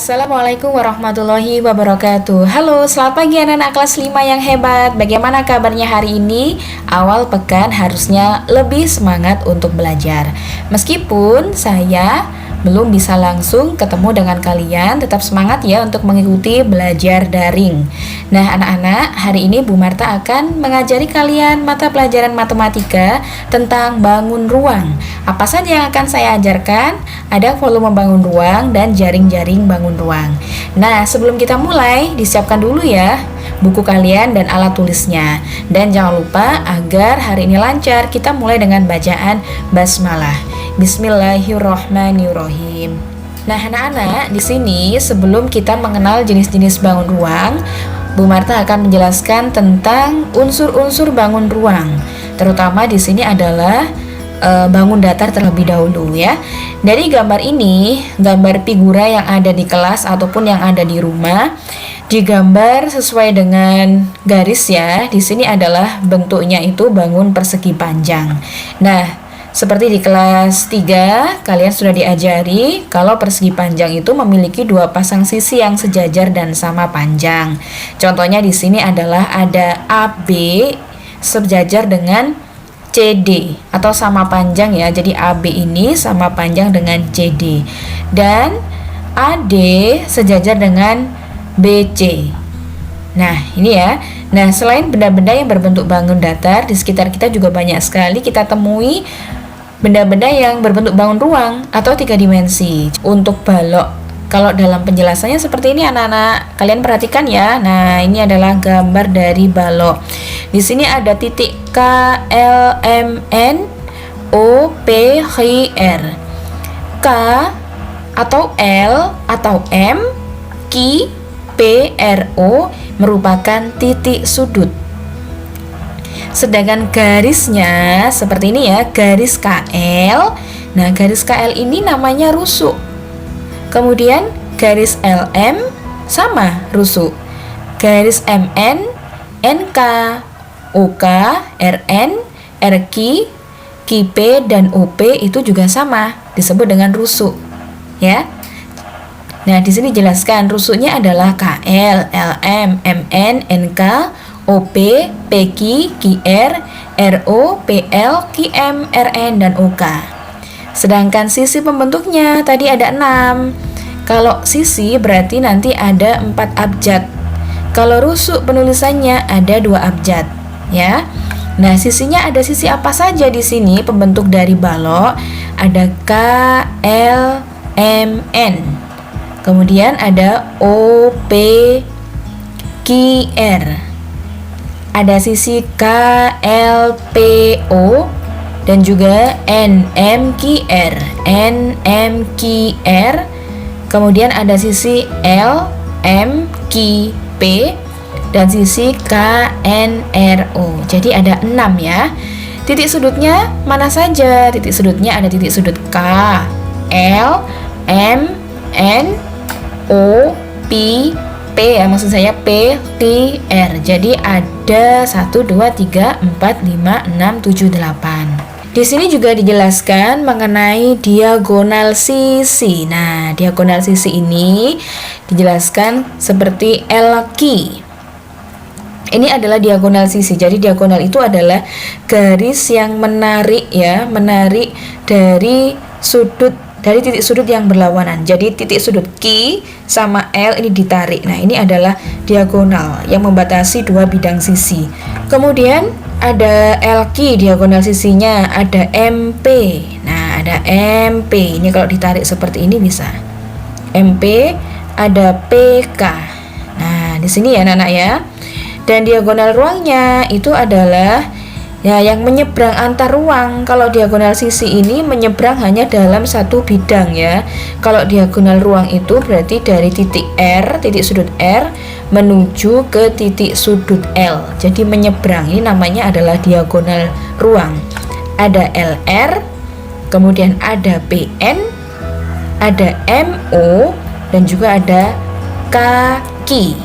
Assalamualaikum warahmatullahi wabarakatuh. Halo, selamat pagi anak-anak kelas 5 yang hebat. Bagaimana kabarnya hari ini? Awal pekan harusnya lebih semangat untuk belajar. Meskipun saya belum bisa langsung ketemu dengan kalian, tetap semangat ya untuk mengikuti belajar daring. Nah, anak-anak, hari ini Bu Marta akan mengajari kalian mata pelajaran matematika tentang bangun ruang. Apa saja yang akan saya ajarkan? Ada volume bangun ruang dan jaring-jaring bangun ruang. Nah, sebelum kita mulai, disiapkan dulu ya buku kalian dan alat tulisnya. Dan jangan lupa agar hari ini lancar, kita mulai dengan bacaan basmalah. Bismillahirrohmanirrohim. Nah, anak-anak, di sini sebelum kita mengenal jenis-jenis bangun ruang, Bu Marta akan menjelaskan tentang unsur-unsur bangun ruang. Terutama di sini adalah bangun datar terlebih dahulu ya. Dari gambar ini, gambar figura yang ada di kelas ataupun yang ada di rumah, digambar sesuai dengan garis ya. Di sini adalah bentuknya itu bangun persegi panjang. Nah, seperti di kelas 3, kalian sudah diajari kalau persegi panjang itu memiliki dua pasang sisi yang sejajar dan sama panjang. Contohnya di sini adalah ada AB sejajar dengan CD atau sama panjang ya. Jadi AB ini sama panjang dengan CD. Dan AD sejajar dengan BC. Nah, ini ya. Nah, selain benda-benda yang berbentuk bangun datar, di sekitar kita juga banyak sekali kita temui benda-benda yang berbentuk bangun ruang atau 3 dimensi. Untuk balok, kalau dalam penjelasannya seperti ini anak-anak, kalian perhatikan ya. Nah, ini adalah gambar dari balok. Di sini ada titik K, L, M, N, O, P, Q, R. K atau L atau M, Q, P, R, O merupakan titik sudut. Sedangkan garisnya seperti ini ya, garis KL. Nah, garis KL ini namanya rusuk. Kemudian garis LM sama rusuk. Garis MN, NK, OK, RN, RQ, QP dan OP itu juga sama, disebut dengan rusuk. Ya. Nah, di sini jelaskan rusuknya adalah KL, LM, MN, NK, OP, PQ, QR, RO, PL, QM, RN, dan OK. Sedangkan sisi pembentuknya tadi ada 6. Kalau sisi berarti nanti ada 4 abjad. Kalau rusuk penulisannya ada 2 abjad, ya. Nah, sisinya ada sisi apa saja di sini pembentuk dari balok? Ada K, L, M, N. Kemudian ada O, P, Q, R. Ada sisi K, L, P, O dan juga N, M, Q, R. N, M, Q, R. Kemudian ada sisi L, M, Q, P dan sisi K, N, R, O. Jadi ada 6 ya. Titik sudutnya mana saja? Titik sudutnya ada titik sudut K, L, M, N, O, P, P ya, maksud saya P, T, R. Jadi ada 1, 2, 3, 4, 5, 6, 7, 8. Di sini juga dijelaskan mengenai diagonal sisi. Nah, diagonal sisi ini dijelaskan seperti LQ. Ini adalah diagonal sisi. Jadi diagonal itu adalah garis yang menarik ya, menarik dari titik sudut yang berlawanan. Jadi titik sudut Q sama L ini ditarik. Nah, ini adalah diagonal yang membatasi dua bidang sisi. Kemudian ada LQ, diagonal sisinya ada MP. Nah, ada MP. Ini kalau ditarik seperti ini bisa. MP, ada PK. Nah, di sini ya anak-anak ya. Dan diagonal ruangnya itu adalah ya yang menyeberang antar ruang. Kalau diagonal sisi ini menyeberang hanya dalam satu bidang ya. Kalau diagonal ruang itu berarti dari titik R, titik sudut R menuju ke titik sudut L. Jadi menyeberang, ini namanya adalah diagonal ruang. Ada LR, kemudian ada PN, ada MO dan juga ada KQ.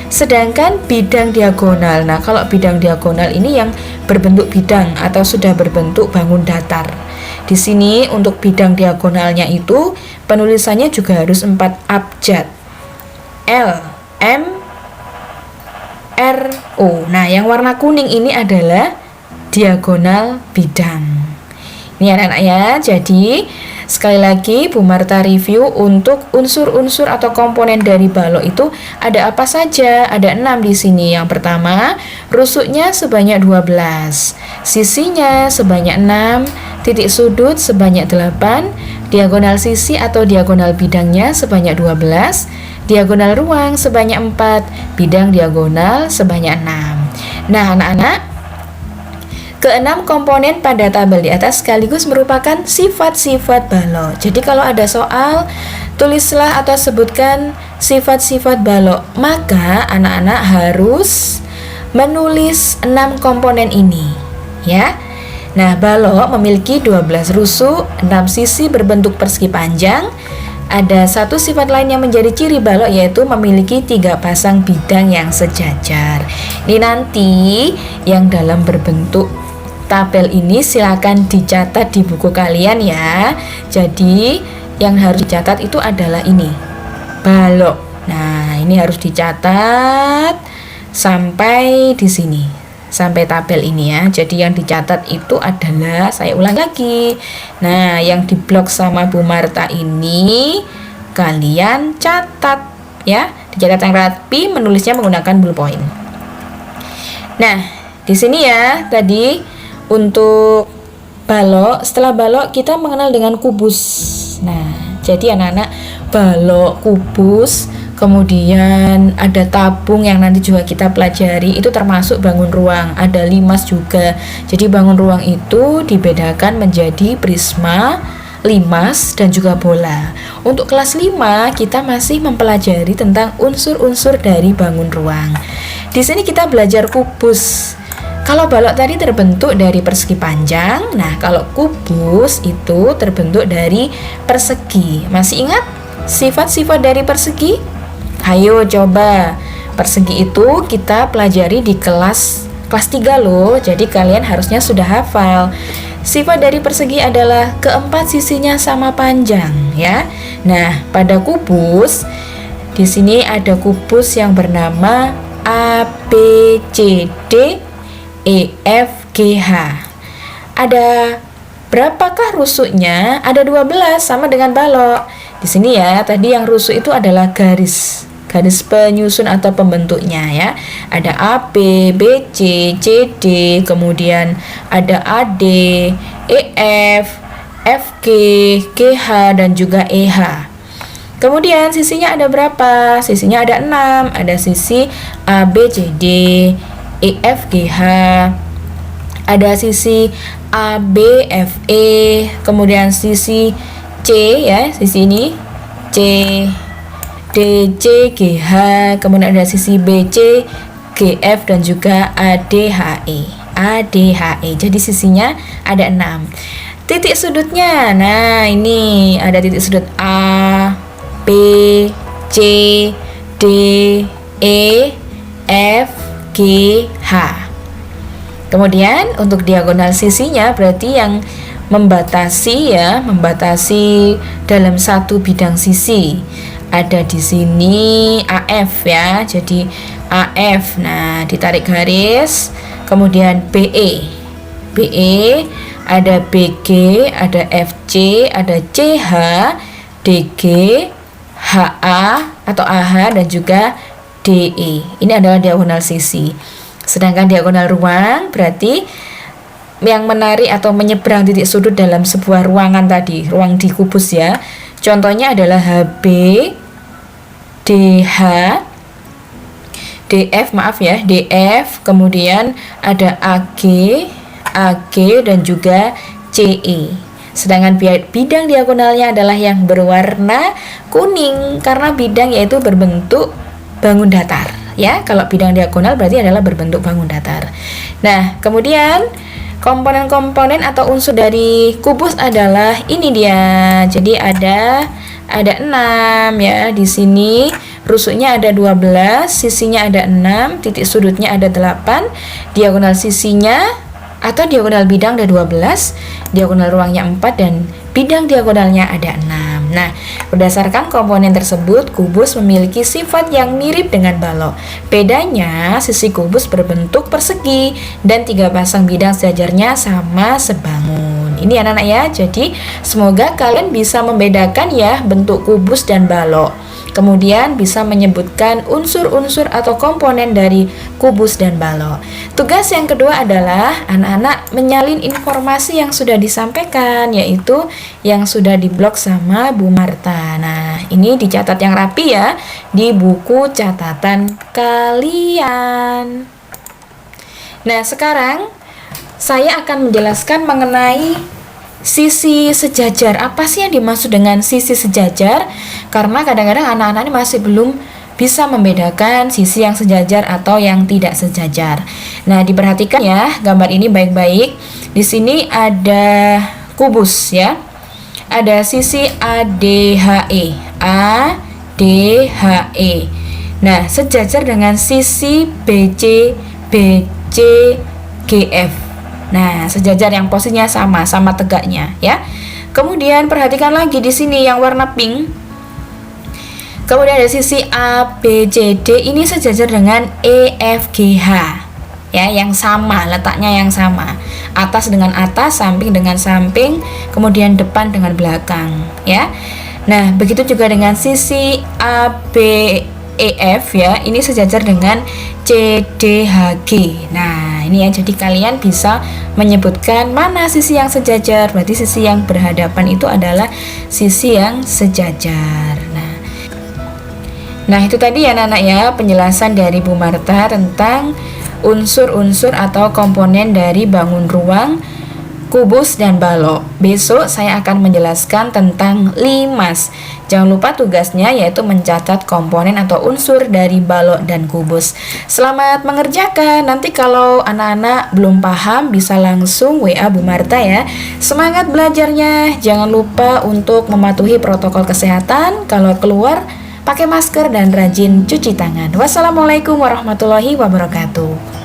Sedangkan bidang diagonal, nah kalau bidang diagonal ini yang berbentuk bidang atau sudah berbentuk bangun datar. Di sini untuk bidang diagonalnya itu penulisannya juga harus 4 abjad. L, M, R, O. Nah, yang warna kuning ini adalah diagonal bidang. Ini anak-anak ya. Jadi sekali lagi Bu Marta review untuk unsur-unsur atau komponen dari balok itu ada apa saja? Ada 6 di sini. Yang pertama, rusuknya sebanyak 12, sisinya sebanyak 6, titik sudut sebanyak 8, diagonal sisi atau diagonal bidangnya sebanyak 12, diagonal ruang sebanyak 4, bidang diagonal sebanyak 6. Nah, anak-anak, keenam komponen pada tabel di atas sekaligus merupakan sifat-sifat balok. Jadi kalau ada soal, tulislah atau sebutkan sifat-sifat balok. Maka anak-anak harus menulis 6 komponen ini, ya. Nah, balok memiliki 12 rusuk, 6 sisi berbentuk persegi panjang. Ada satu sifat lain yang menjadi ciri balok, yaitu memiliki 3 pasang bidang yang sejajar. Ini nanti yang dalam berbentuk tabel ini silakan dicatat di buku kalian ya. Jadi yang harus dicatat itu adalah ini, balok. Nah, ini harus dicatat sampai di sini, sampai tabel ini ya. Jadi yang dicatat itu adalah, saya ulang lagi. Nah, yang di blok sama Bu Marta ini kalian catat ya. Dicatat yang rapi, menulisnya menggunakan ballpoint. Nah, di sini ya tadi untuk balok. Setelah balok kita mengenal dengan kubus. Nah, jadi anak-anak, balok, kubus, kemudian ada tabung yang nanti juga kita pelajari, itu termasuk bangun ruang. Ada limas juga. Jadi bangun ruang itu dibedakan menjadi prisma, limas, dan juga bola. Untuk kelas 5 kita masih mempelajari tentang unsur-unsur dari bangun ruang. Di sini kita belajar kubus. Kalau balok tadi terbentuk dari persegi panjang, nah kalau kubus itu terbentuk dari persegi. Masih ingat sifat-sifat dari persegi? Ayo coba. Persegi itu kita pelajari di kelas 3 loh. Jadi kalian harusnya sudah hafal. Sifat dari persegi adalah keempat sisinya sama panjang ya. Nah, pada kubus di sini ada kubus yang bernama A, B, C, D, E, F, G, H. Ada berapakah rusuknya? Ada 12, sama dengan balok. Di sini ya, tadi yang rusuk itu adalah garis penyusun atau pembentuknya ya. Ada A, B, B, C, C, D, kemudian ada A, D, E, F, F, G, G, H, dan juga E, H. Kemudian sisinya ada berapa? Sisinya ada 6. Ada sisi A, B, C, D, E, F, G, H. Ada sisi A, B, F, E. Kemudian sisi C ya, sisi ini C, D, C, G, H. Kemudian ada sisi B, C, G, F, dan juga A, D, H, E. A, D, H, E. Jadi sisinya ada 6. Titik sudutnya, nah ini ada titik sudut A, B, C, D, E, F, G, H. Kemudian untuk diagonal sisinya berarti yang membatasi dalam satu bidang sisi. Ada di sini AF ya. Jadi AF. Nah, ditarik garis. Kemudian BE. BE, ada BG, ada FC, ada CH, DG, HA atau AH, dan juga DE. Ini adalah diagonal sisi. Sedangkan diagonal ruang berarti yang menarik atau menyeberang titik sudut dalam sebuah ruangan tadi, ruang di kubus ya. Contohnya adalah HB, DH, DF, DF, kemudian ada AG, AG, dan juga CE. Sedangkan bidang diagonalnya adalah yang berwarna kuning karena bidang yaitu berbentuk bangun datar ya. Kalau bidang diagonal berarti adalah berbentuk bangun datar. Nah, kemudian komponen-komponen atau unsur dari kubus adalah ini dia. Jadi ada 6 ya. Di sini rusuknya ada 12, sisinya ada 6, titik sudutnya ada 8, diagonal sisinya atau diagonal bidang ada 12, diagonal ruangnya 4, dan bidang diagonalnya ada 6. Nah, berdasarkan komponen tersebut, kubus memiliki sifat yang mirip dengan balok. Bedanya, sisi kubus berbentuk persegi dan 3 pasang bidang sejajarnya sama sebangun. Ini anak-anak ya, jadi semoga kalian bisa membedakan ya bentuk kubus dan balok. Kemudian bisa menyebutkan unsur-unsur atau komponen dari kubus dan balok. Tugas yang kedua adalah anak-anak menyalin informasi yang sudah disampaikan, yaitu yang sudah diblok sama Bu Marta. Nah, ini dicatat yang rapi ya di buku catatan kalian. Nah, sekarang saya akan menjelaskan mengenai sisi sejajar. Apa sih yang dimaksud dengan sisi sejajar? Karena kadang-kadang anak-anak ini masih belum bisa membedakan sisi yang sejajar atau yang tidak sejajar. Nah, diperhatikan ya gambar ini baik-baik. Di sini ada kubus ya. Ada sisi ADHE. ADHE. Nah, sejajar dengan sisi BC, BC, GF. Nah, sejajar yang posisinya sama tegaknya ya. Kemudian perhatikan lagi di sini yang warna pink. Kemudian ada sisi ABCD, ini sejajar dengan EFGH ya, yang sama, letaknya yang sama. Atas dengan atas, samping dengan samping, kemudian depan dengan belakang ya. Nah, begitu juga dengan sisi ABEF ya, ini sejajar dengan CDHG. Nah, ini ya, jadi kalian bisa menyebutkan mana sisi yang sejajar. Berarti sisi yang berhadapan itu adalah sisi yang sejajar. Nah, itu tadi ya anak-anak ya penjelasan dari Bu Marta tentang unsur-unsur atau komponen dari bangun ruang, kubus, dan balok. Besok saya akan menjelaskan tentang limas. Jangan lupa tugasnya yaitu mencatat komponen atau unsur dari balok dan kubus. Selamat mengerjakan. Nanti kalau anak-anak belum paham bisa langsung WA Bu Marta ya. Semangat belajarnya. Jangan lupa untuk mematuhi protokol kesehatan. Kalau keluar pakai masker dan rajin cuci tangan. Wassalamualaikum warahmatullahi wabarakatuh.